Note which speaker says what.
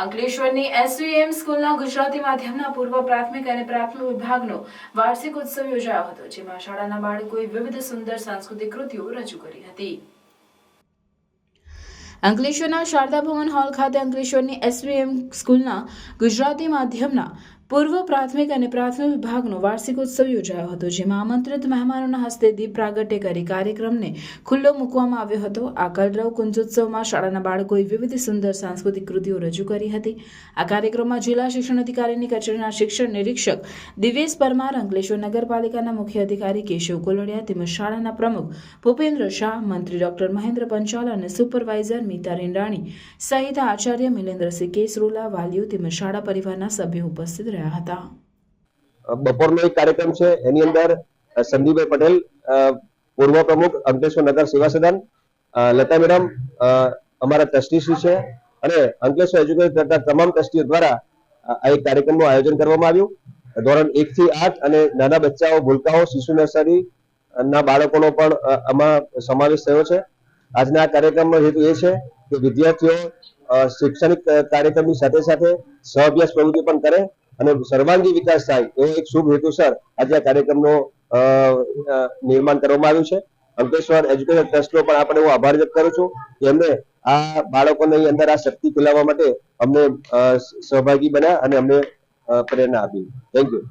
Speaker 1: અંકલેશ્વરની SVM સ્કૂલના ગુજરાતી માધ્યમના પૂર્વ પ્રાથમિક અને પ્રાથમિક વિભાગનો વાર્ષિક ઉત્સવ યોજાયો હતો, જેમાં શાળાના બાળકોએ વિવિધ સુંદર સાંસ્કૃતિક કૃતિઓ રજૂ કરી હતી। અંકલેશ્વરના શારદા ભવન હોલ ખાતે અંકલેશ્વરની એસવીએમ સ્કૂલના ગુજરાતી માધ્યમના પૂર્વ પ્રાથમિક અને પ્રાથમિક વિભાગનો વાર્ષિક ઉત્સવ યોજાયો હતો, જેમાં આમંત્રિત મહેમાનોના હસ્તે દીપ પ્રાગટ્ય કરી કાર્યક્રમને ખુલ્લો મૂકવામાં આવ્યો હતો। આ કલરવ કુંજોત્સવમાં શાળાના બાળકોએ વિવિધ સુંદર સાંસ્કૃતિક કૃતિઓ રજૂ કરી હતી। આ કાર્યક્રમમાં જિલ્લા શિક્ષણ અધિકારીની કચેરીના શિક્ષણ નિરીક્ષક દિવેશ પરમાર, અંકલેશ્વર નગરપાલિકાના મુખ્ય અધિકારી કેશવ કોલડિયા તેમજ શાળાના પ્રમુખ ભૂપેન્દ્ર શાહ, મંત્રી ડોક્ટર મહેન્દ્ર પંચાલ અને સુપરવાઇઝર મીતા રેંડાણી સહિત આચાર્ય મિલેન્દ્રસિંહ કેસરોલા, વાલીઓ તેમજ શાળા પરિવારના સભ્યો ઉપસ્થિત રહ્યા હતા।
Speaker 2: બપોરનો એક કાર્યક્રમ છે, એની અંદર સંદીપભાઈ પટેલ, પૂર્વ પ્રમુખ અંકલેશ્વર નગર સેવા સદન, લતા મેડમ અમારા ટ્રસ્ટીશ્રી છે અને અંકલેશ્વર એજ્યુકેટ કરતા તમામ ટ્રસ્ટીઓ દ્વારા આ એક કાર્યક્રમનું આયોજન કરવામાં આવ્યું। ધોરણ 1 થી 8 અને નાના બચ્ચાઓ, ભૂલકાઓ, શિશુ નર્સરી ના બાળકોનો પણ આમાં સમાવેશ થયો છે। આજના આ કાર્યક્રમનો હેતુ એ છે કે વિદ્યાર્થીઓ શૈક્ષણિક કાર્યક્રમની સાથે સાથે સહ-અભ્યાસ પ્રવૃત્તિ પણ કરે અને સર્વાંગી વિકાસ થાય એવો એક શુભ હેતુસર આજે આ કાર્યક્રમનો નિર્માણ કરવામાં આવ્યું છે। અંકલેશ્વર એજ્યુકેશન ટ્રસ્ટનો પણ આપણે હું આભાર વ્યક્ત કરું છું કે એમને આ બાળકોની અંદર આ શક્તિ ફેલાવવા માટે અમને સહભાગી બન્યા અને અમને પ્રેરણા આપી। Thank you.